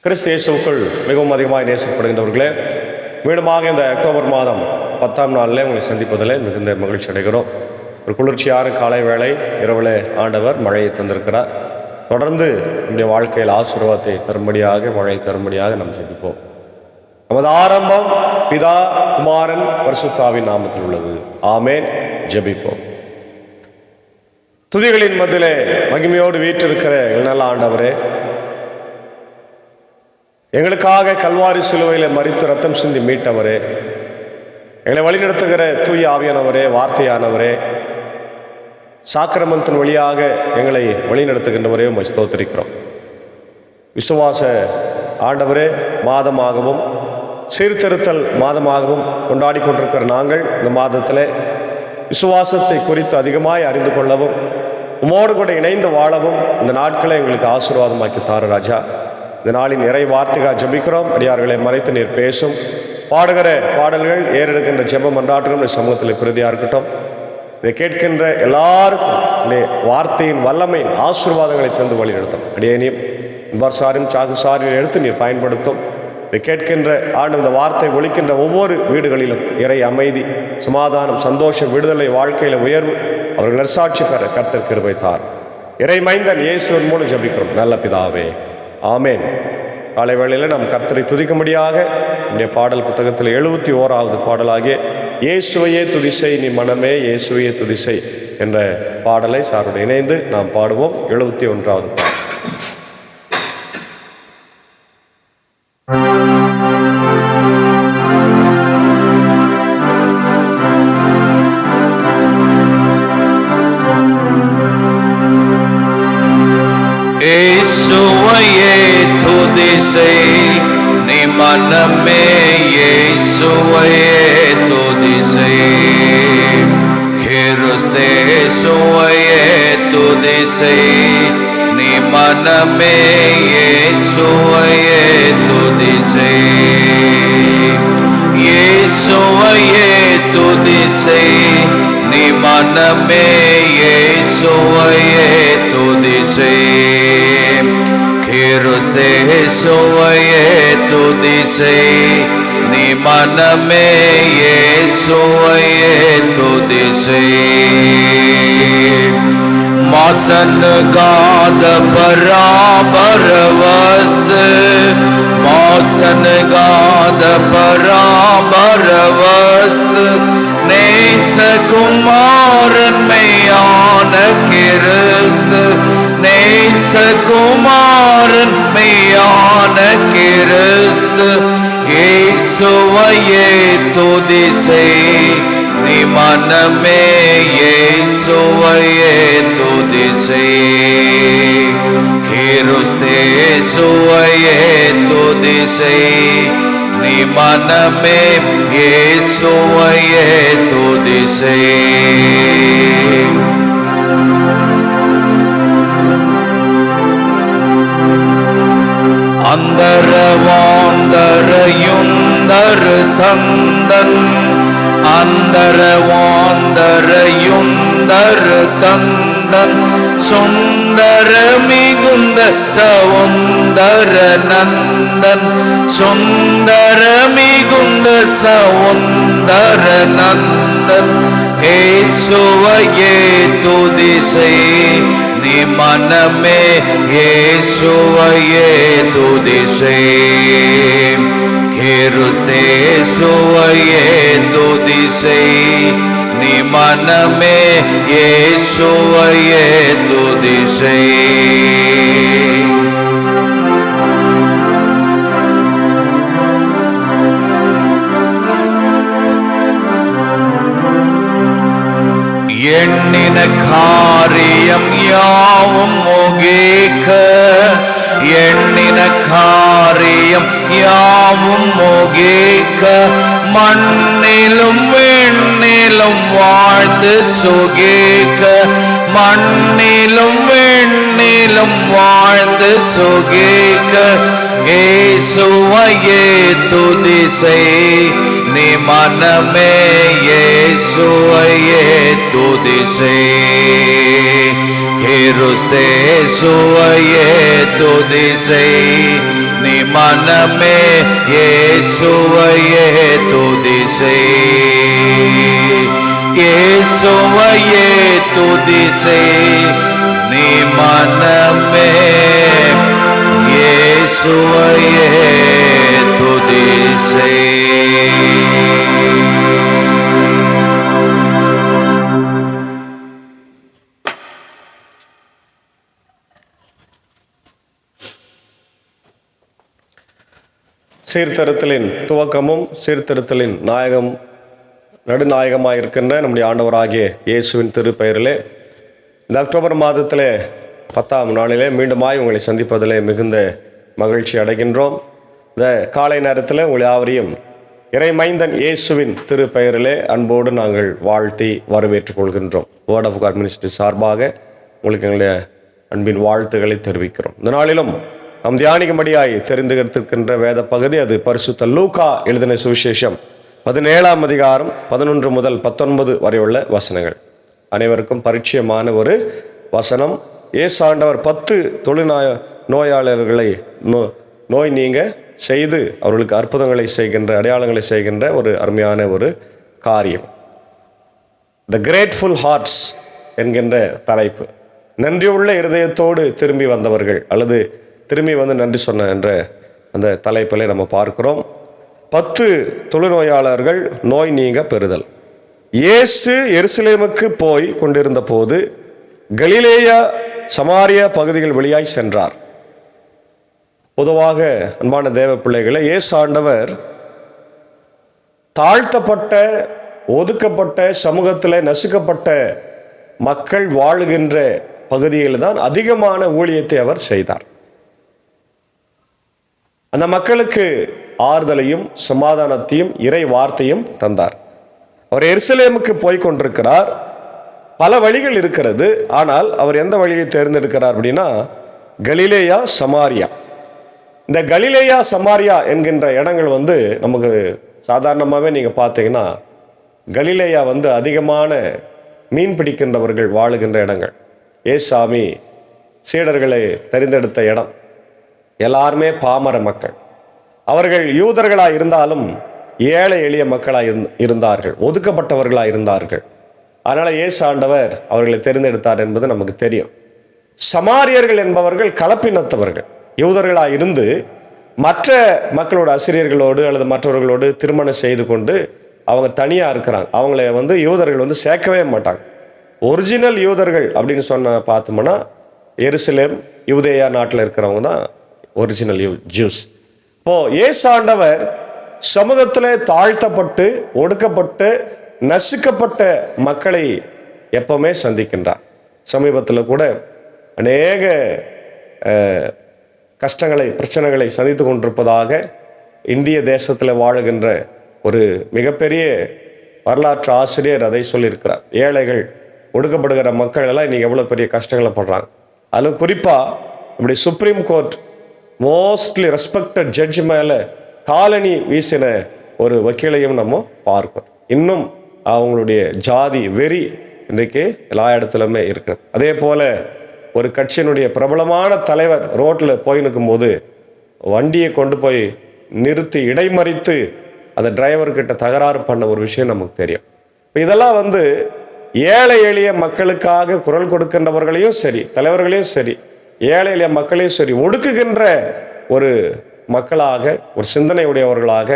கிறிஸ்து இயேசுவுக்குள் மிகவும் அதிகமாக நேசப்படுகின்றவர்களே, மீண்டுமாக இந்த அக்டோபர் மாதம் 10ஆம் நாளில் உங்களை சந்திப்பதில் மிகுந்த மகிழ்ச்சி அடைகிறோம். ஒரு குளிர்ச்சியான காலை வேளை இரவில் ஆண்டவர் மழையை தந்திருக்கிறார். தொடர்ந்து நம்முடைய வாழ்க்கையில் ஆசீர்வாதத்தை தரும்படியாக, மழை தரும்படியாக நாம் ஜெபிப்போம். நமது ஆரம்பம் பிதா, குமாரன், பரிசுத்தாவின் நாமத்தில் உள்ளது. ஆமேன். ஜெபிப்போம். துதிகளின் மத்தியிலே மகிமையோடு வீற்றிருக்கிற நல்ல ஆண்டவரே, எங்களுக்காக கல்வாரி சிலுவையில் மரித்து ரத்தம் சிந்தி மீட்டவரே, எங்களை வழிநடத்துகிற தூய ஆவியானவரே, வார்த்தையானவரே, சாக்கிரமத்தின் வழியாக எங்களை வழிநடத்துகின்றவரே உம்மை ஸ்தோத்திரிக்கிறோம். விசுவாச ஆண்டவரே, மாதமாகவும் சீர்திருத்தல் மாதமாகவும் கொண்டாடி கொண்டிருக்கிற நாங்கள் இந்த மாதத்தில் விசுவாசத்தை குறித்து அதிகமாய் அறிந்து கொள்ளவும் உம்மோடு கூட இணைந்து வாழவும் இந்த நாட்களை எங்களுக்கு ஆசீர்வாதமாக்கி தாரு ராஜா. இந்த நாளின் இறை வார்த்தைக்காக ஜெபிக்கிறோம். அடியார்களை மறைத்து நீர் பேசும். பாடுகிற பாடல்கள், ஏறெடுக்கின்ற ஜெபம் மன்றாட்டுகளும் இந்த சமூகத்தில் பிரதியாக இருக்கட்டும். இதை கேட்கின்ற எல்லாருக்கும் இந்த வார்த்தையின் வல்லமை ஆசீர்வாதங்களை தந்து வழி நடத்தும். அடியேனையும் சாரும் சாகு சாரில் எடுத்து நீர் பயன்படுத்தும். இதை கேட்கின்ற இந்த வார்த்தை ஒலிக்கின்ற ஒவ்வொரு வீடுகளிலும் இறை அமைதி, சமாதானம், சந்தோஷம், விடுதலை, வாழ்க்கையில் உயர்வு அவர்கள் நற்சாட்சி பெற கர்த்தர் கிருபை தார். இறை மைந்தன் இயேசுவின் மூலம் ஜெபிக்கிறோம் நல்ல பிதாவே. ஆமேன். காலை வேளையில் நாம் கர்த்தரை துதிக்கும்படியாக நம்முடைய பாடல் புத்தகத்தில் 71வது பாடலாகிய இயேசுவையே துதிசை நீ மனமே இயேசுவையே துதிசை என்ற பாடலை சாரோடு இணைந்து நாம் பாடுவோம். 71வது பாடல். நீ மனமே இயேசுவையே துதிசை, கிறிஸ்து இயேசுவையே துதிசை. நீ மனமே இயேசுவையே துதிசை, இயேசுவையே துதிசை. நீ மனமே இயேசுவையே துதிசை, கிறிஸ்து இயேசுவையே துதிசை. நீ மனமே இயேசுவையே துதிசை. मौसन गाद बराबर वस्त, मौसन गाद बराबर वस्त. नेस कुमारन में आन किरस्त, नेस कुमारन में आन किरस्त. இயேசுவையே துதிசை, நீ மனமே இயேசுவையே துதிசை, கிறிஸ்து இயேசுவையே துதிசை. நீ மனமே இயேசுவையே துதிசை. அந்தரவாந்தரையுந்தரு தந்தன், அந்தரவாந்தரையுந்தரு தந்தன். சுந்தர மிகுந்த சவுந்தர நந்தன், சுந்தர மிகுந்த சவுந்தர நந்தன். இயேசுவையே துதிசை, நீ மனமே இயேசுவையே துதிசை, கிறிஸ்து இயேசுவையே துதிசை. நீ மனமே இயேசுவையே துதிசை. எண்ணின காரியம் யாவும் முகிக்க, எண்ணின காரியம் யாவும் முகிக்க. மண்ணிலும் விண்ணிலும் வாழ்ந்து சுகிக்க, மண்ணிலும் விண்ணிலும் வாழ்ந்து சுகிக்க. இயேசுவையே துதிசை, நீ மனமே இயேசுவையே துதிசை. கிறிஸ்து இயேசுவையே துதிசை, நீ மனமே இயேசுவையே துதி செய், இயேசுவையே துதி செய், நீ மனமே இயேசுவையே துதி செய். சீர்திருத்தலின் துவக்கமும் சீர்திருத்தலின் நடுநாயகமாக இருக்கின்ற நம்முடைய ஆண்டவராகிய இயேசுவின் திருப்பெயரிலே இந்த அக்டோபர் மாதத்திலே 10ஆம் நாளிலே மீண்டுமாய் உங்களை சந்திப்பதிலே மிகுந்த மகிழ்ச்சி அடைகின்றோம். இந்த காலை நேரத்தில் உங்களை யாவரையும் இறைமைந்தன் இயேசுவின் திருப்பெயரிலே அன்போடு நாங்கள் வாழ்த்தி வரவேற்றுக் கொள்கின்றோம். வேர்ட் ஆஃப் காட் மினிஸ்ட்ரி சார்பாக உங்களுக்கு எங்களுடைய அன்பின் வாழ்த்துக்களை தெரிவிக்கிறோம். இந்த நாளிலும் நாம் தியானிக்கும்படியாய் தெரிந்துகிட்டிருக்கின்ற வேத பகுதி அது பரிசுத்த லூக்கா எழுதின சுவிசேஷம் 17ஆம் அதிகாரம் 11 முதல் 19 வரை உள்ள வசனங்கள். அனைவருக்கும் பரிச்சயமான ஒரு வசனம். இயேசு ஆண்டவர் 10 தொழுநோயாளர்களை நோய் நீங்க செய்து அவர்களுக்கு அற்புதங்களை செய்கின்ற, அடையாளங்களை செய்கின்ற ஒரு அருமையான ஒரு காரியம். த கிரேட்ஃபுல் ஹார்ட்ஸ் என்கின்ற தலைப்பு. நன்றியுள்ள இருதயத்தோடு திரும்பி வந்தவர்கள் அல்லது திரும்பி வந்து நன்றி சொன்ன என்ற அந்த தலைப்பில் நம்ம பார்க்கிறோம். 10 தொழுநோயாளர்கள் நோய் நீங்க பெறுதல். இயேசு எருசலேமுக்கு போய் கொண்டிருந்த போது கலிலேயா சமாரியா பகுதிகள் வழியாய் சென்றார். பொதுவாக அன்பான தேவ பிள்ளைகளை, இயேசு ஆண்டவர் தாழ்த்தப்பட்ட, ஒதுக்கப்பட்ட, சமூகத்தில் நசுக்கப்பட்ட மக்கள் வாழுகின்ற பகுதியில் தான் அதிகமான ஊழியத்தை அவர் செய்தார். அந்த மக்களுக்கு ஆறுதலையும் சமாதானத்தையும் இறை வார்த்தையும் தந்தார். அவர் எருசலேமுக்கு போய் கொண்டிருக்கிறார். பல வழிகள் இருக்கிறது. ஆனால் அவர் எந்த வழியை தேர்ந்தெடுக்கிறார் அப்படின்னா கலிலேயா சமாரியா. இந்த கலிலேயா சமாரியா என்கின்ற இடங்கள் நமக்கு சாதாரணமாகவே நீங்கள் பார்த்தீங்கன்னா கலிலேயா அதிகமான மீன் பிடிக்கின்றவர்கள் வாழுகின்ற இடங்கள். ஏசாமி சீடர்களை தெரிந்தெடுத்த இடம். எல்லாருமே பாமர மக்கள். அவர்கள் யூதர்களாக இருந்தாலும் ஏழை எளிய மக்களாக இருந்தார்கள், ஒதுக்கப்பட்டவர்களாக இருந்தார்கள். அதனால் இயேசு ஆண்டவர் அவர்களை தெரிந்தெடுத்தார் என்பது நமக்கு தெரியும். சமாரியர்கள் என்பவர்கள் கலப்பினத்தவர்கள். யூதர்களாக இருந்து மற்ற மக்களோட ஆசிரியர்களோடு அல்லது மற்றவர்களோடு திருமணம் செய்து கொண்டு அவங்க தனியாக இருக்கிறாங்க. அவங்கள யூதர்கள் சேர்க்கவே மாட்டாங்க. ஒரிஜினல் யூதர்கள் அப்படின்னு பார்த்தோம்னா எருசலேம் யூதேயா நாட்டில் இருக்கிறவங்க தான் ஒரிஜினல் ஜூஸ். இப்போ இயேசு ஆண்டவர் சமூகத்தில் தாழ்த்தப்பட்டு, ஒடுக்கப்பட்டு, நசுக்கப்பட்ட மக்களை எப்பவுமே சந்திக்கின்றார். சமீபத்தில் கூட அநேக கஷ்டங்களை, பிரச்சனைகளை சந்தித்து கொண்டிருப்பதாக இந்திய தேசத்தில் வாழுகின்ற ஒரு மிகப்பெரிய வரலாற்று ஆசிரியர் அதை சொல்லியிருக்கிறார். ஏழைகள், ஒடுக்கப்படுகிற மக்கள் எல்லாம் இன்றைக்கி எவ்வளோ பெரிய கஷ்டங்களை படுறாங்க. அதில் குறிப்பாக இப்படி supreme court mostly respected judge மேலே காலனி வீசின ஒரு வக்கீலையும் நம்ம பார்க்கிறோம். இன்னும் அவங்களுடைய ஜாதி வெறி இன்றைக்கு எல்லா இடத்துலையுமே இருக்கிறது. அதே போல் ஒரு கட்சியினுடைய பிரபலமான தலைவர் ரோட்டில் போய் நிற்கும்போது வண்டியை கொண்டு போய் நிறுத்தி இடைமறித்து அந்த டிரைவர்கிட்ட தகராறு பண்ண ஒரு விஷயம் நமக்கு தெரியும். இப்போ இதெல்லாம் ஏழை எளிய மக்களுக்காக குரல் கொடுக்கின்றவர்களையும் சரி, தலைவர்களையும் சரி, ஏழை எளிய மக்களையும் சரி ஒடுக்குகின்ற ஒரு மக்களாக, ஒரு சிந்தனை உடையவர்களாக,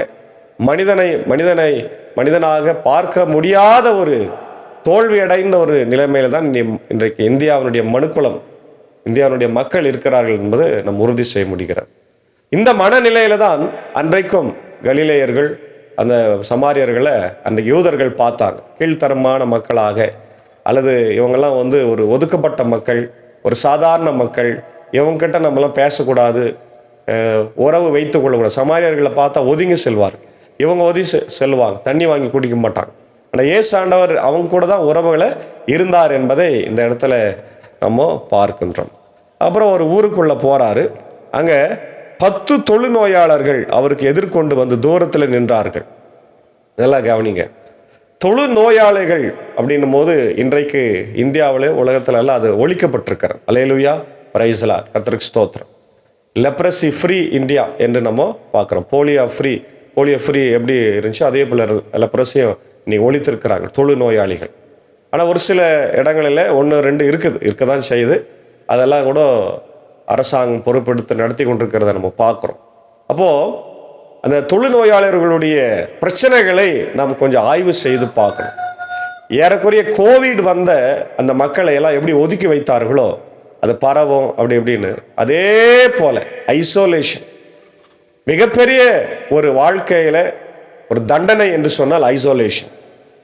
மனிதனாக பார்க்க முடியாத ஒரு தோல்வி அடைந்த ஒரு நிலைமையில தான் இன்றைக்கு இந்தியாவினுடைய மனுக்குலம், இந்தியாவினுடைய மக்கள் இருக்கிறார்கள் என்பது நம்ம உறுதி செய்ய முடிகிறது. இந்த மனநிலையில தான் அன்றைக்கும் கலிலேயர்கள் அந்த சமாரியர்களை அந்த யூதர்கள் பார்த்தாங்க. கீழ்த்தரமான மக்களாக, அல்லது இவங்கெல்லாம் ஒரு ஒதுக்கப்பட்ட மக்கள், ஒரு சாதாரண மக்கள், இவங்ககிட்ட நம்மளாம் பேசக்கூடாது, உறவு வைத்து கொள்ளக்கூடாது. சமாரியர்களை பார்த்தா ஒதுங்கி செல்வார், இவங்க ஒதுங்கி செல்வாங்க, தண்ணி வாங்கி குடிக்க மாட்டாங்க. ஆனால் இயேசு ஆண்டவர் அவங்க கூட தான் உறவுகளை இருந்தார் என்பதை இந்த இடத்துல நம்ம பார்க்கின்றோம். அப்புறம் ஒரு ஊருக்குள்ளே போகிறாரு. அங்கே 10 தொழுநோயாளர்கள் அவருக்கு எதிர்கொண்டு தூரத்தில் நின்றார்கள். இதெல்லாம் கவனிங்க. தொழுநோயாளிகள் அப்படின்னும் போது இன்றைக்கு இந்தியாவில், உலகத்துல எல்லாம் அது ஒழிக்கப்பட்டிருக்கிறது. அல்லேலூயா, பிரைஸ் தி லார்ட், கர்த்தருக்கு ஸ்தோத்திரம். லெப்ரசி ஃப்ரீ இந்தியா என்று நம்ம பார்க்குறோம். போலியோ ஃப்ரீ எப்படி இருந்துச்சு அதே போல் லெப்ரஸியும் இன்னைக்கு ஒழித்திருக்கிறாங்க தொழுநோயாளிகள். ஆனால் ஒரு சில இடங்களில் 1-2 இருக்க தான் செய்யுது. அதெல்லாம் கூட அரசாங்கம் பொறுப்பெடுத்து நடத்தி கொண்டிருக்கிறத நம்ம பார்க்குறோம். அப்போது அந்த தொழுநோயாளர்களுடைய பிரச்சனைகளை நாம் கொஞ்சம் ஆய்வு செய்து பார்க்கணும். ஏறக்குறைய கோவிட் வந்த அந்த மக்களை எல்லாம் எப்படி ஒதுக்கி வைத்தார்களோ அது பரவும் அப்படி இப்படின்னு, அதே போல ஐசோலேஷன் மிகப்பெரிய ஒரு வாழ்க்கையில் ஒரு தண்டனை என்று சொன்னால் ஐசோலேஷன்,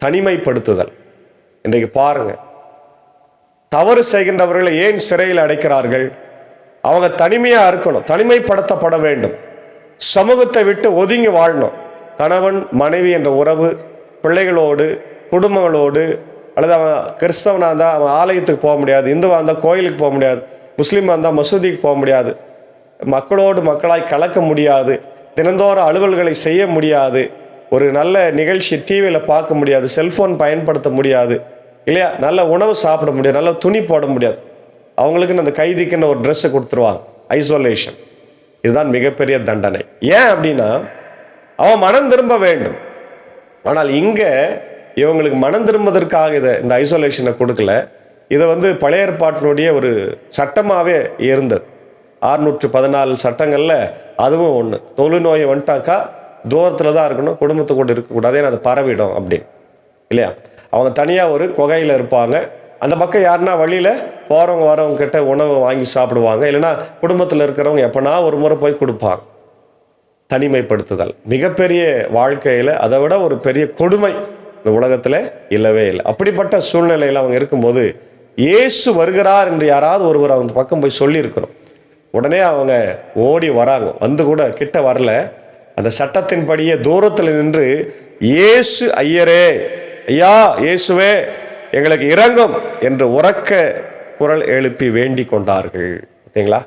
தனிமைப்படுத்துதல். இன்றைக்கு பாருங்க, தவறு செய்கின்றவர்களை ஏன் சிறையில் அடைக்கிறார்கள்? அவங்க தனிமையா இருக்கணும், தனிமைப்படுத்தப்பட வேண்டும், சமூகத்தை விட்டு ஒதுங்கி வாழணும். கணவன் மனைவி என்ற உறவு, பிள்ளைகளோடு குடும்பங்களோடு, அல்லது அவன் கிறிஸ்தவனாக இருந்தால் அவன் ஆலயத்துக்கு போக முடியாது, இந்துவாக இருந்தால் கோயிலுக்கு போக முடியாது, முஸ்லீமாக இருந்தால் மசூதிக்கு போக முடியாது, மக்களோடு மக்களாய் கலக்க முடியாது, தினந்தோறும் அலுவல்களை செய்ய முடியாது, ஒரு நல்ல நிகழ்ச்சி டிவியில் பார்க்க முடியாது, செல்ஃபோன் பயன்படுத்த முடியாது இல்லையா, நல்ல உணவு சாப்பிட முடியாது, நல்ல துணி போட முடியாது. அவங்களுக்குன்னு அந்த கைதிக்குன்னு ஒரு ட்ரெஸ்ஸை கொடுத்துருவாங்க. ஐசோலேஷன். இதுதான் மிகப்பெரிய தண்டனை. ஏன் அப்படின்னா அவன் மனம் திரும்ப வேண்டும். ஆனால் இங்கே இவங்களுக்கு மனம் திரும்புவதற்காக இந்த ஐசோலேஷனை கொடுக்கல. இதை பழைய ஏற்பாட்டினுடைய ஒரு சட்டமாகவே இருந்தது. 614 சட்டங்களில் அதுவும் ஒன்று. தொழுநோயை வந்துட்டாக்கா தூரத்தில் தான் இருக்கணும், குடும்பத்தை கூட இருக்கக்கூடாது, ஏன்னா அது பரவிடும் அப்படின்னு இல்லையா. அவங்க தனியாக ஒரு குகையில் இருப்பாங்க. அந்த பக்கம் யாருன்னா வழியில் போகிறவங்க வரவங்க கிட்ட உணவு வாங்கி சாப்பிடுவாங்க, இல்லைன்னா குடும்பத்தில் இருக்கிறவங்க எப்போனா ஒரு முறை போய் கொடுப்பாங்க. தனிமைப்படுத்துதல் மிகப்பெரிய வாழ்க்கையில் அதை விட ஒரு பெரிய கொடுமை இந்த உலகத்தில் இல்லவே இல்லை. அப்படிப்பட்ட சூழ்நிலையில் அவங்க இருக்கும்போது இயேசு வருகிறார் என்று யாராவது ஒருவர் அவங்க பக்கம் போய் சொல்லியிருக்கிறோம். உடனே அவங்க ஓடி வராங்க. வந்து கூட கிட்ட வரல, அந்த சட்டத்தின்படியே தூரத்தில் நின்று இயேசு ஐயரே, ஐயா இயேசுவே எங்களுக்கு இரங்கும் என்று உரக்க குரல் எழுப்பி வேண்டிக் கொண்டார்கள். பார்த்தீங்களா,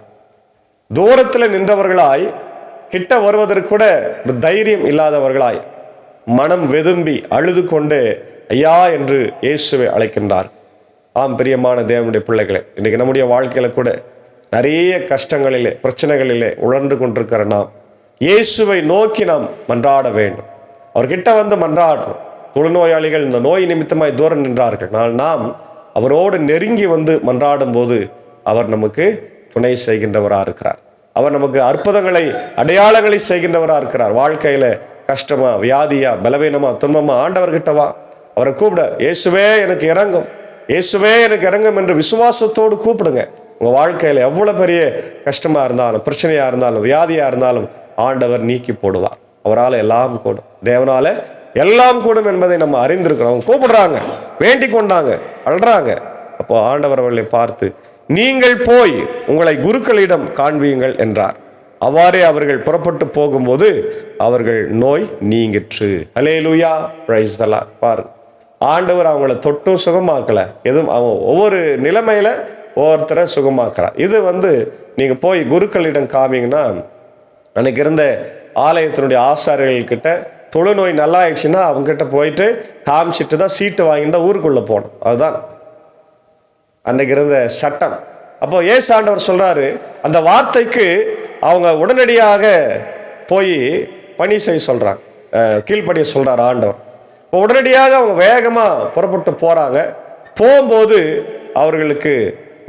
தூரத்தில் நின்றவர்களாய் கிட்ட வருவதற்கு கூட ஒரு தைரியம் இல்லாதவர்களாய் மனம் வெதும்பி அழுது கொண்டு ஐயா என்று இயேசுவை அழைக்கின்றார். ஆம் பிரியமான தேவனுடைய பிள்ளைகளே, இன்றைக்கு நம்முடைய வாழ்க்கையில் கூட நிறைய கஷ்டங்களிலே பிரச்சனைகளிலே உழன்று கொண்டிருக்கிற நாம் இயேசுவை நோக்கி நாம் மன்றாட வேண்டும். அவர்கிட்ட வந்து மன்றாடணும். தொழுநோயாளிகள் இந்த நோய் நிமித்தமாய் தூரம் நின்றார்கள். நாம் அவரோடு நெருங்கி வந்து மன்றாடும் போது அவர் நமக்கு துணை செய்கின்றவராக இருக்கிறார். அவர் நமக்கு அற்புதங்களை அடையாளங்களை செய்கின்றவராக இருக்கிறார். வாழ்க்கையில் கஷ்டமா, வியாதியா, பலவீனமா, துன்பமா, ஆண்டவர்கிட்ட வா, அவரை கூப்பிட. இயேசுவே எனக்கு இறங்கும், இயேசுவே எனக்கு இறங்கும் என்று விசுவாசத்தோடு கூப்பிடுங்க. உங்கள் வாழ்க்கையில் எவ்வளோ பெரிய கஷ்டமாக இருந்தாலும், பிரச்சனையாக இருந்தாலும், வியாதியாக இருந்தாலும் ஆண்டவர் நீக்கி போடுவார். அவரால் எல்லாம் கூடும், தேவனால எல்லாம் கூடும் என்பதை நம்ம அறிந்திருக்கிறோம். அவங்க கூப்பிடுறாங்க, வேண்டிக் கொண்டாங்க, அழுறாங்க. அப்போ ஆண்டவர் அவர்களை பார்த்து நீங்கள் போய் உங்களை குருக்களிடம் காண்பியுங்கள் என்றார். அவ்வாறே அவர்கள் புறப்பட்டு போகும்போது அவர்கள் நோய் நீங்கிற்று. அல்லேலூயா, பிரைஸ் தி லார்ட். பாருங்க, ஆண்டவர் அவங்கள தொட்டும் சுகமாக்கல. எதுவும் அவன் ஒவ்வொரு நிலைமையில ஒவ்வொருத்தரை சுகமாக்குறார். இது நீங்க போய் குருக்களிடம் காமிங்கன்னா, அன்னைக்கு இருந்த ஆலயத்தினுடைய ஆசாரியர்கள்கிட்ட தொழுநோய் நல்லா ஆயிடுச்சுன்னா அவங்க கிட்ட போயிட்டு காமிச்சிட்டு தான் சீட்டு வாங்கிட்டு தான் ஊருக்குள்ள போகணும். அதுதான் அன்னைக்கு இருந்த சட்டம். அப்போ ஏசு ஆண்டவர் சொல்றாரு, அந்த வார்த்தைக்கு அவங்க உடனடியாக போய் பணி செய்ய சொல்றாங்க, கீழ்ப்படிய சொல்றாரு ஆண்டவர். இப்போ உடனடியாக அவங்க வேகமா புறப்பட்டு போறாங்க. போகும்போது அவர்களுக்கு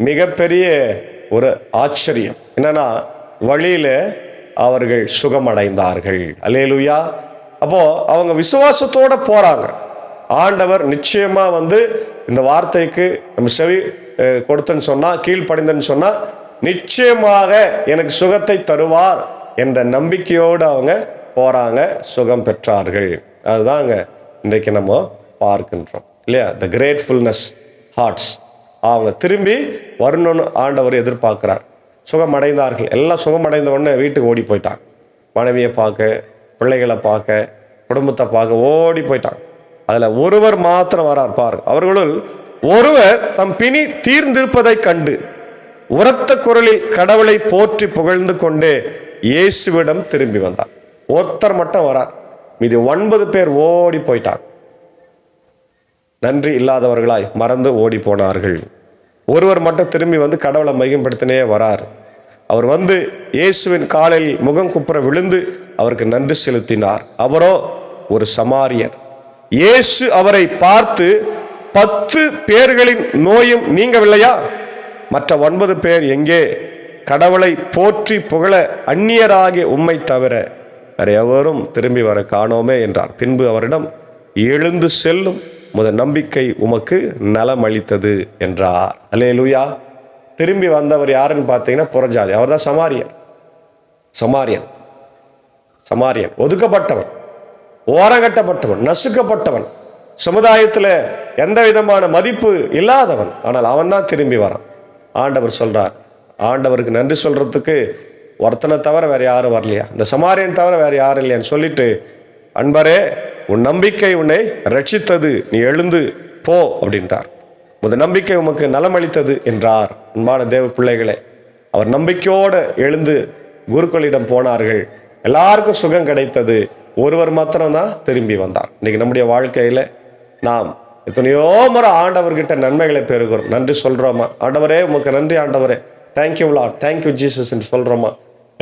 மிகப்பெரிய ஒரு ஆச்சரியம் என்னன்னா, வழியில அவர்கள் சுகமடைந்தார்கள். அல்லேலூயா. அப்போ அவங்க விசுவாசத்தோட போறாங்க. ஆண்டவர் நிச்சயமா இந்த வார்த்தைக்கு நம்ம செவி கொடுத்தன்னு சொன்னா, கீழ்ப்படிந்தன்னு சொன்னா நிச்சயமாக எனக்கு சுகத்தை தருவார் என்ற நம்பிக்கையோடு அவங்க போறாங்க, சுகம் பெற்றார்கள். அதுதாங்க இன்றைக்கு நம்ம பார்க்கின்றோம் இல்லையா, த கிரேட்ஃபுல்னஸ் ஹார்ட்ஸ். அவங்க திரும்பி வரணும்னு ஆண்டவர் எதிர்பார்க்கிறார். சுகமடைந்தார்கள். எல்லாம் சுகமடைந்த உடனே வீட்டுக்கு ஓடி போயிட்டாங்க. மனைவியை பார்க்க, பிள்ளைகளை பார்க்க, குடும்பத்தை பார்க்க ஓடி போயிட்டாங்க. அதுல ஒருவர் மாத்திரம் வரார் பாருங்க. அவர்களுள் ஒருவர் தம் பிணி தீர்ந்திருப்பதை கண்டு உரத்த குரலில் கடவுளை போற்றி புகழ்ந்து கொண்டே இயேசுவிடம் திரும்பி வந்தார். ஒருத்தர் மட்டும் வரார், மீதி 9 பேர் ஓடி போயிட்டாங்க. நன்றி இல்லாதவர்களாய் மறந்து ஓடி போனார்கள். ஒருவர் மட்டும் திரும்பி கடவுளை மையப்படுத்தினே வரார். அவர் வந்து இயேசுவின் காலில் முகம் குப்புற விழுந்து அவருக்கு நன்றி செலுத்தினார். அவரோ ஒரு சமாரியர். இயேசு அவரை பார்த்து, 10 பேர்களின் நோயும் நீங்கவில்லையா? மற்ற 9 பேர் எங்கே? கடவுளை போற்றி புகழ அந்நியராகிய உம்மை தவிர வேற எவரும் திரும்பி வர காணோமே என்றார். பின்பு அவரிடம், எழுந்து செல்லும், முதல் நம்பிக்கை உமக்கு நலம் அளித்தது என்றார். அல்லேலூயா. திரும்பி வந்தவர் யாருன்னு பார்த்தீங்கன்னா புறஜாதி. அவர் தான் சமாரியன், ஒதுக்கப்பட்டவன், ஓரங்கட்டப்பட்டவன், நசுக்கப்பட்டவன், சமுதாயத்தில் எந்த விதமான மதிப்பு இல்லாதவன். ஆனால் அவன் தான் திரும்பி வரான். ஆண்டவர் சொல்றார், ஆண்டவருக்கு நன்றி சொல்றதுக்கு ஒருத்தனை தவிர வேற யாரும் வரலையா, இந்த சமாரியன் தவிர வேற யாரும் இல்லையான்னு சொல்லிட்டு, அன்பரே உன் நம்பிக்கை உன்னை ரட்சித்தது, நீ எழுந்து போ அப்படின்றார். முதல் நம்பிக்கை உமக்கு நலமளித்தது என்றார். அன்பான தேவ பிள்ளைகளே, அவர் நம்பிக்கையோடு எழுந்து குருக்களிடம் போனார்கள். எல்லாருக்கும் சுகம் கிடைத்தது. ஒருவர் மாத்திரம்தான் திரும்பி வந்தார். இன்னைக்கு நம்முடைய வாழ்க்கையில நாம் எத்தனையோ முறை ஆண்டவர்கிட்ட நன்மைகளை பெறுகிறோம். நன்றி சொல்றோமா? ஆண்டவரே உமக்கு நன்றி ஆண்டவரே, தேங்க்யூ லார்ட், தேங்க்யூ ஜீசஸ் என்று சொல்றோமா?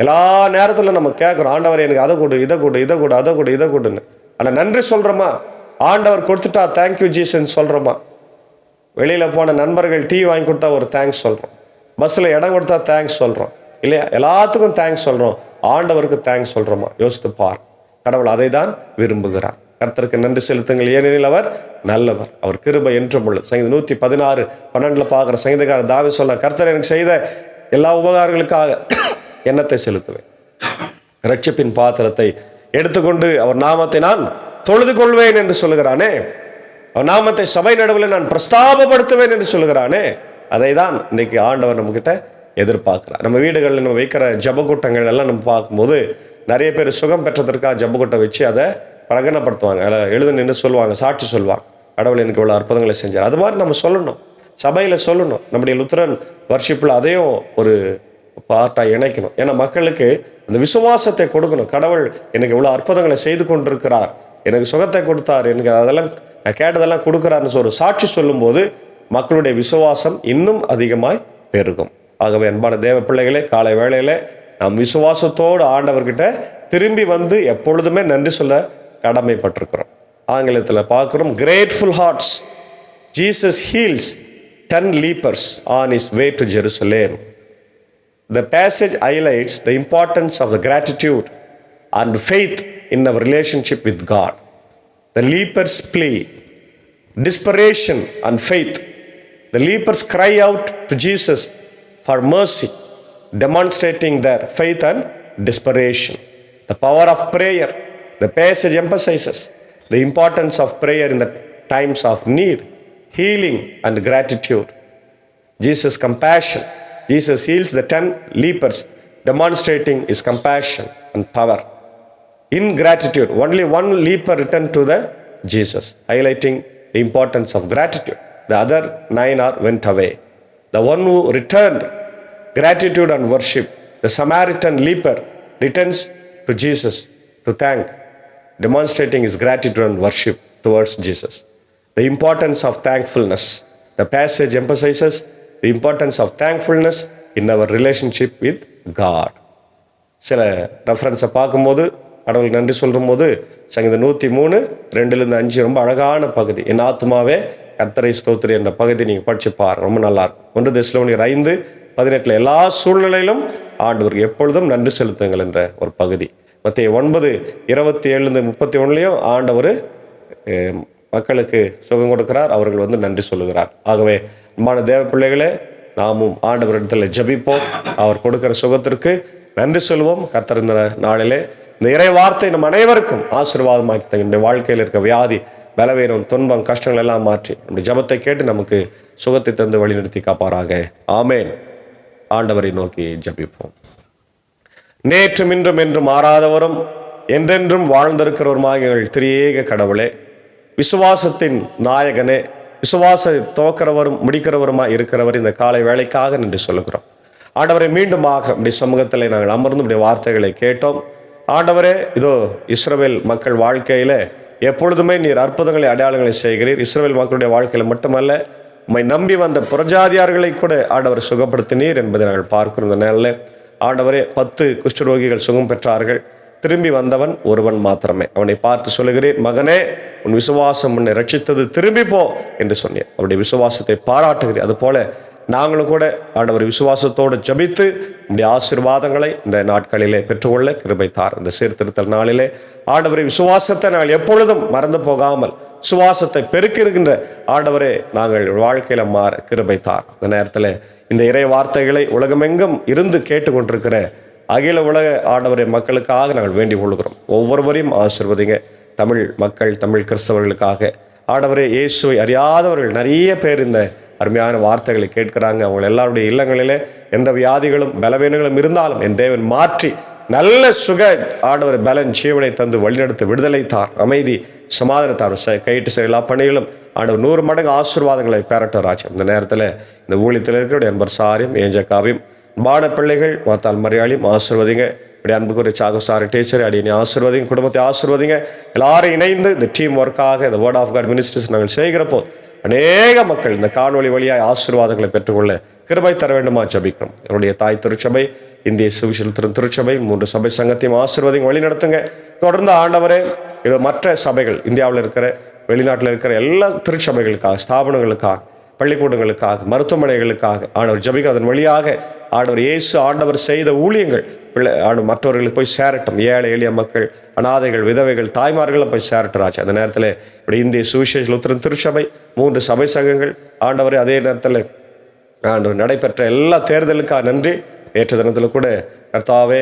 எல்லா நேரத்தில் நம்ம கேட்குறோம், ஆண்டவர் எனக்கு அதை கொடு, இதை கொடு, இதை கொடு, அதை கொடு, இதை கொடுன்னு. ஆனால் நன்றி சொல்றோமா? ஆண்டவர் கொடுத்துட்டா தேங்க்யூ ஜீசஸ் சொல்றோமா? வெளியில போன நண்பர்கள் டீ வாங்கி கொடுத்தா ஒரு தேங்க்ஸ் சொல்றோம், பஸ்ல இடம் கொடுத்தா தேங்க்ஸ் சொல்றோம் இல்லையா? எல்லாத்துக்கும் தேங்க்ஸ் சொல்றோம். ஆண்டவருக்கு தேங்க்ஸ் சொல்றோமா? யோசித்து பார். கடவுள் அதை தான் விரும்புகிறார். கர்த்தருக்கு நன்றி செலுத்துங்கள், ஏனெனில் அவர் நல்லவர், அவர் கிருபை என்றும் உள்ளது. சங்கீதம் 116:12 பார்க்குற சங்கீதக்காரர் தாவீது சொல்ல, கர்த்தர் எனக்கு செய்த எல்லா உபகாரங்களுக்காக எண்ணத்தை செலுத்துவேன், இரட்சிப்பின் பாத்திரத்தை எடுத்துக்கொண்டு அவர் நாமத்தை நான் தொழுது கொள்வேன் என்று சொல்லுகிறானே, அவர் நாமத்தை சபை நடுவில் நான் பிரஸ்தாபப்படுத்துவேன் என்று சொல்லுகிறானே, அதை தான் இன்னைக்கு ஆண்டவர் நம்மகிட்ட எதிர்பார்க்கிறார். நம்ம வீடுகளில் நம்ம வைக்கிற ஜபக்கூட்டங்கள் எல்லாம் நம்ம பார்க்கும்போது நிறைய பேர் சுகம் பெற்றதற்காக ஜபக்கூட்டம் வச்சு அதை பிரகடனப்படுத்துவாங்க, எழுத நின்று சொல்லுவாங்க, சாட்சி சொல்லுவாங்க, கடவுள் எனக்கு இவ்வளோ அற்புதங்களை செஞ்சார். அது மாதிரி நம்ம சொல்லணும், சபையில் சொல்லணும். நம்முடைய லுத்தரன் வர்ஷிப்பில் அதையும் ஒரு பார்ட்டாக இணைக்கணும். ஏன்னா மக்களுக்கு அந்த விசுவாசத்தை கொடுக்கணும். கடவுள் எனக்கு இவ்வளோ அற்புதங்களை செய்து கொண்டிருக்கிறார், எனக்கு சுகத்தை கொடுத்தார், எனக்கு அதெல்லாம் நான் கேட்டதெல்லாம் கொடுக்குறாருன்னு ஒரு சாட்சி சொல்லும்போது மக்களுடைய விசுவாசம் இன்னும் அதிகமாய் பெருகும். ஆகவே அன்பான தேவ பிள்ளைகளே, காலை வேளையில் நாம் விசுவாசத்தோடு ஆண்டவர்கிட்ட திரும்பி வந்து எப்பொழுதுமே நன்றி சொல்ல கடமைப்பட்டிருக்கிறோம். ஆங்கிலத்தில் பார்க்குறோம், grateful hearts. Jesus heals 10 lepers on his way to Jerusalem. The passage highlights the importance of the gratitude and faith in our relationship with God. The lepers plea, desperation and faith. The lepers cry out to Jesus for mercy, demonstrating their faith and desperation. The power of prayer. The passage emphasizes the importance of prayer in the times of need, healing and gratitude. Jesus' compassion. Jesus heals the 10 lepers, demonstrating his compassion and power. In gratitude, only 1 leper returned to the Jesus, highlighting the importance of gratitude. The other 9 went away. The one who returned, gratitude and worship. The Samaritan leper returns to Jesus to thank, demonstrating his gratitude and worship towards Jesus. The importance of thankfulness. The passage emphasizes the importance of thankfulness in our relationship with God. சில ரெஃபரன்ஸை பார்க்கும்போது கடவுள் நன்றி சொல்லும் போது சங்கீதம் 103:2-5 ரொம்ப அழகான பகுதி. என் ஆத்துமாவே கர்த்தரை ஸ்தோத்திரி என்ற பகுதி நீங்கள் படிச்சு பாருங்க, ரொம்ப நல்லா இருக்கும். 1 தெசலோனியர் 5:18 எல்லா சூழ்நிலையிலும் ஆண்டவருக்கு எப்பொழுதும் நன்றி செலுத்துங்கள் என்ற ஒரு பகுதி. மத்தேயு 9:27-31 ஆண்டவர் மக்களுக்கு சுகம் கொடுக்கிறார், அவர்கள் வந்து நன்றி சொல்லுகிறார். ஆகவே அன்பான தேவ பிள்ளைகளே, நாமும் ஆண்டவரிடத்தில் ஜெபிப்போம், அவர் கொடுக்கிற சுகத்திற்கு நன்றி சொல்வோம். கர்த்தர் இந்த நாளிலே இந்த இறை வார்த்தை நம் அனைவருக்கும் ஆசீர்வாதமாக்கி தன்னுடைய வாழ்க்கையில் இருக்க வியாதி, பலவீனம், துன்பம், கஷ்டங்கள் எல்லாம் மாற்றி நம்முடைய ஜெபத்தை கேட்டு நமக்கு சுகத்தை தந்து வழிநடத்தி காப்பாராக. ஆமேன். ஆண்டவரை நோக்கி ஜெபிப்போம். நேற்றும் இன்றும் என்றும் மாறாதவரும் என்றென்றும் வாழ்ந்திருக்கிறவருமாக எங்கள் திரியேக கடவுளே, விசுவாசத்தின் நாயகனே, விசுவாச துவக்கிறவரும் முடிக்கிறவருமாய் இருக்கிறவர், இந்த காலை வேளைக்காக நன்றி சொல்லுகிறோம். ஆண்டவரை மீண்டுமாக நம்முடைய சமூகத்தில் நாங்கள் அமர்ந்து நம்முடைய வார்த்தைகளை கேட்டோம். ஆண்டவரே, இதோ இஸ்ரவேல் மக்கள் வாழ்க்கையில் எப்பொழுதுமே நீர் அற்புதங்களை அடையாளங்களை செய்கிறீர். இஸ்ரவேல் மக்களுடைய வாழ்க்கையில் மட்டுமல்ல, உம்மை நம்பி வந்த புறஜாதியார்களை கூட ஆண்டவர் சுகப்படுத்தினீர் என்பதை நாங்கள் பார்க்கிறோம். இந்த நாளில் ஆண்டவரே 10 குஷ்டரோகிகள் சுகம் பெற்றார்கள். திரும்பி வந்தவன் ஒருவன் மாத்திரமே. அவனை பார்த்து சொல்லுகிறேன், மகனே, உன் விசுவாசம் உன்னை ரட்சித்தது, திரும்பி போ என்று சொன்னேன். அவருடைய விசுவாசத்தை பாராட்டுகிறேன். அதுபோல நாங்களும் கூட ஆண்டவர் விசுவாசத்தோடு ஜபித்து நம்முடைய ஆசீர்வாதங்களை இந்த நாட்களிலே பெற்றுக்கொள்ள கிருபை தார். இந்த சீர்திருத்தல் நாளிலே ஆண்டவரை விசுவாசத்தை நாங்கள் எப்பொழுதும் மறந்து போகாமல் விசுவாசத்தை பெருக்கிருக்கின்ற ஆண்டவரே நாங்கள் வாழ்க்கையில மாற கிருபை தார். இந்த நேரத்தில் இந்த இறை வார்த்தைகளை உலகமெங்கும் இருந்து கேட்டுக்கொண்டிருக்கிற அகில உலக ஆண்டவரை மக்களுக்காக நாங்கள் வேண்டிக் கொள்கிறோம். ஒவ்வொருவரையும் ஆசீர்வதிங்க. தமிழ் மக்கள், தமிழ் கிறிஸ்தவர்களுக்காக ஆண்டவரே, இயேசுவை அறியாதவர்கள் நிறைய பேர் இந்த அருமையான வார்த்தைகளை கேட்கிறாங்க. அவங்க எல்லாருடைய இல்லங்களிலே எந்த வியாதிகளும் பலவீனங்களும் இருந்தாலும் என் தேவன் மாற்றி நல்ல சுக ஆண்டவர் பலன் ஜீவனை தந்து வழிநடத்து விடுதலை தார், அமைதி சமாதானத்தார். கைட்டு சில எல்லா பணிகளும் ஆண்டவர் 100 மடங்கு ஆசீர்வாதங்களை பெறட்டும் ராஜா. இந்த நேரத்தில் இந்த ஊழியத்தில் இருக்கிற என்பர் சாரியும் ஏஞ்சக்காவையும் பாட பிள்ளைகள் மாத்தால் மரியாதையும் ஆசீர்வதிங்க. இப்படி அன்புக்குரிய சாகுசாரி டீச்சர் அடியை ஆசீர்வதிங்க, குடும்பத்தை ஆசீர்வதிங்க. எல்லாரும் இணைந்து இந்த டீம் ஒர்க்காக இந்த வேர்ட் ஆஃப் காட் மினிஸ்ட்ரிஸ் நாங்கள் செய்கிறப்போ அநேக மக்கள் இந்த காணொலி வழியாக ஆசீர்வாதங்களை பெற்றுக்கொள்ள கிருபை தர வேண்டுமா ஜபிக்கிறோம். என்னுடைய தாய் திருச்சபை, இந்திய சுவிசேஷ திருச்சபை, 3 சபை சங்கத்தையும் ஆசீர்வாதம் வழி நடத்துங்க. தொடர்ந்து ஆண்டவரே மற்ற சபைகள், இந்தியாவில் இருக்கிற வெளிநாட்டில் இருக்கிற எல்லா திருச்சபைகளுக்காக, ஸ்தாபனங்களுக்காக, பள்ளிக்கூடங்களுக்காக, மருத்துவமனைகளுக்காக ஆண்டவர் ஜபிக்க. அதன் வழியாக ஆண்டவர் இயேசு ஆண்டவர் செய்த ஊழியங்கள் மற்றவர்களுக்கு போய் சேரட்டும். ஏழை எளிய மக்கள், அனாதைகள், விதவைகள், தாய்மார்களும் போய் சேரட்டும் ராஜா. அந்த நேரத்தில் இப்படி இந்திய சுவிசேஷ லுத்தரன் திருச்சபை, 3 சபை சங்கங்கள் ஆண்டவரே, அதே நேரத்தில் ஆண்டவர் நடைபெற்ற எல்லா தேர்தலுக்காக நன்றி. நேற்று தினத்தில் கூட கர்த்தாவே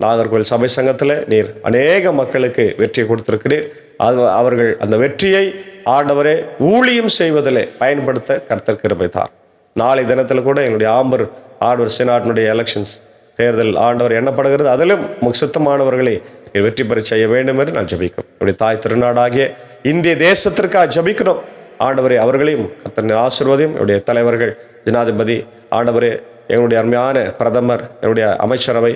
நாகர்கோவில் சபை சங்கத்தில் நீர் அநேக மக்களுக்கு வெற்றியை கொடுத்திருக்கிறீர். அவர்கள் அந்த வெற்றியை ஆண்டவரே ஊழியம் செய்வதிலே பயன்படுத்த கர்த்தர் கிருபை தார். நாளை தினத்தில் கூட எங்களுடைய ஆம்பர் ஆண்டவர் செனாட்டினுடைய எலெக்ஷன்ஸ் தேர்தல் ஆண்டவர் எண்ணப்படுகிறது. அதிலும் சுத்தமானவர்களை வெற்றி பெற செய்ய வேண்டும் என்று நான் ஜபிக்கிறோம். என்னுடைய தாய் திருநாடாகிய இந்திய தேசத்திற்காக ஜபிக்கிறோம். ஆண்டவரே, அவர்களையும் கர்த்தர் ஆசீர்வதியும். என்னுடைய தலைவர்கள், ஜனாதிபதி ஆண்டவரே, எங்களுடைய அருமையான பிரதமர், என்னுடைய அமைச்சரவை,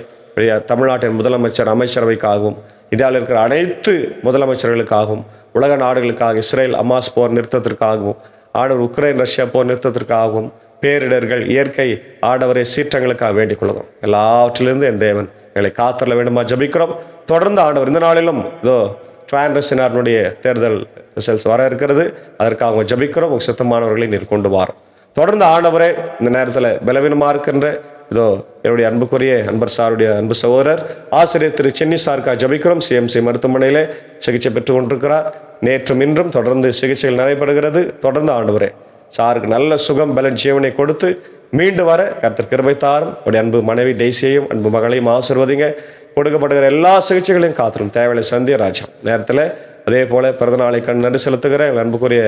தமிழ்நாட்டின் முதலமைச்சர் அமைச்சரவைக்காகவும், இந்தியாவில் இருக்கிற அனைத்து முதலமைச்சர்களுக்காகவும், உலக நாடுகளுக்காக, இஸ்ரேல் அமாஸ் போர் நிறுத்தத்திற்காகவும், ஆண்டவர் உக்ரைன் ரஷ்யா போர் நிறுத்தத்திற்காகவும், பேரிடர்கள், இயற்கை ஆண்டவரை சீற்றங்களுக்காக வேண்டிக் கொள்ளுகிறோம். எல்லாவற்றிலிருந்து என் தேவன் எங்களை காத்தரல வேண்டுமா ஜபிக்கிறோம். தொடர்ந்து ஆண்டவர் இந்த நாளிலும் இதோ ட்ரான்ரசினாருடைய தேர்தல் ரிசல்ட்ஸ் வர இருக்கிறது. அதற்காக அவங்க ஜபிக்கிறோம். உங்கள் சுத்தமானவர்களை நீர் கொண்டு வாரோம். தொடர்ந்து ஆண்டவரே, இந்த நேரத்தில் பலவீனமாக இருக்கின்ற இதோ என்னுடைய அன்புக்குரிய அன்பர் சாருடைய அன்பு சகோதரர் ஆசிரியர் திரு சென்னி சாருக்காக ஜபிக்கிறோம். CMC மருத்துவமனையிலே சிகிச்சை பெற்றுக் கொண்டிருக்கிறார். நேற்றும் இன்றும் தொடர்ந்து சிகிச்சைகள் நடைபெறுகிறது. தொடர்ந்து ஆண்டவரே சாருக்கு நல்ல சுகம் பலன் ஜீவனை கொடுத்து மீண்டு வர கர்த்தர் கிருபை தாரும். அவருடைய அன்பு மனைவி டெய்சியையும் அன்பு மகளையும் ஆசீர்வதிங்க. கொடுக்கப்படுகிற எல்லா சிகிச்சைகளையும் காத்திரும். தேவையான சந்திய ராஜா. நேரத்தில் அதே போல பிறந்தநாளை கண் நன்றி செலுத்துகிற அன்புக்குரிய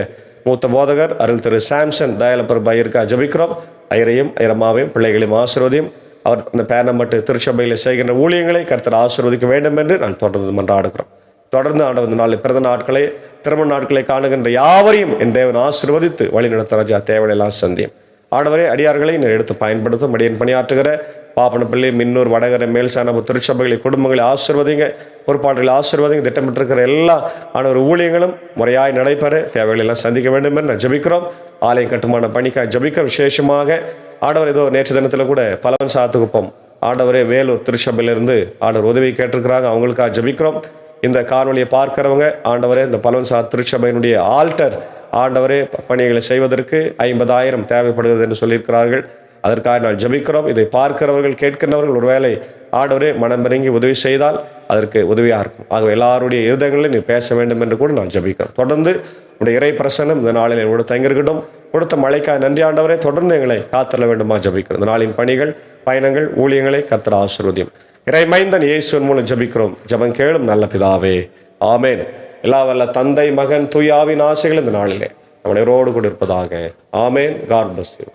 மூத்த போதகர் அருள் திரு சாம்சன் தயாலப்பர் பையருக்கா ஜபிக்கிறோம். ஐயரையும் ஐயரம்மாவையும் பிள்ளைகளையும் ஆசீர்வதியும். அவர் இந்த பேரம்பட்டு திருச்சபையில் செய்கின்ற ஊழியங்களை கர்த்தர் ஆசீர்வதிக்க வேண்டும் என்று நான் தொடர்ந்து மன்றாடுகிறோம். தொடர்ந்து ஆண்டவர் நாளை பிறந்த நாட்களை, திருமண நாட்களை காணுகின்ற யாவரையும் என் தேவன் ஆசீர்வதித்து வழி நடத்த ராஜா. தேவையெல்லாம் சந்தியும். ஆண்டவரே, அடியார்களை எடுத்து பயன்படுத்தும். அடியன் பணியாற்றுகிற பாப்பனப்பள்ளி, மின்னூர், வடகரை, மேல்சானபு திருச்சபைகளை, குடும்பங்களை ஆசீர்வதிங்க. பொறுப்பாளர்களை ஆசீர்வதிங்க. திட்டமிட்டிருக்கிற எல்லா ஆண்டவர் ஊழியங்களும் முறையாய் நடைபெற தேவைகளை எல்லாம் சந்திக்க வேண்டும் என்று நான் ஜபிக்கிறோம். ஆலய கட்டுமான பணிக்காக ஜபிக்க. விசேஷமாக ஆண்டவர் ஏதோ நேற்று தினத்தில் கூட பலவன் சாத்துக்குப்பம் ஆண்டவரே வேலூர் திருச்சபையிலிருந்து ஆண்டவர் உதவி கேட்டிருக்கிறாங்க. அவங்களுக்காக ஜபிக்கிறோம். இந்த காணொலியை பார்க்கிறவங்க ஆண்டவரே, இந்த பலவன்சார் திருச்சபையினுடைய ஆல்டர் ஆண்டவரே பணிகளை செய்வதற்கு 50,000 தேவைப்படுகிறது என்று சொல்லியிருக்கிறார்கள். அதற்காக நான் ஜபிக்கிறோம். இதை பார்க்கிறவர்கள், கேட்கிறவர்கள் ஒருவேளை ஆண்டவரே மனம் இறங்கி உதவி செய்தால் அதற்கு உதவியாக இருக்கும். ஆகவே எல்லாருடைய இருதயங்களில் நீ பேச வேண்டும் என்று கூட நான் ஜபிக்கிறோம். தொடர்ந்து உடைய இறை பிரசன்னம் இந்த நாளில் என்னோட தங்கியிருக்கட்டும். கொடுத்த மழைக்காக நன்றி ஆண்டவரே. தொடர்ந்து எங்களை காத்தரல வேண்டுமா ஜபிக்கிறோம். இந்த நாளின் பணிகள், பயணங்கள், ஊழியங்களை கர்த்தர் ஆசீர்வதியும். இறைமைந்தன் இயேசுவின் மூலம் ஜபிக்கிறோம். ஜபம் கேளும் நல்ல பிதாவே, ஆமேன். எல்லா வல்ல தந்தை, மகன், தூய ஆவியின் ஆசைகள் இந்த நாளிலே நம்மளோடு கூட இருப்பதாக. ஆமேன். God bless you.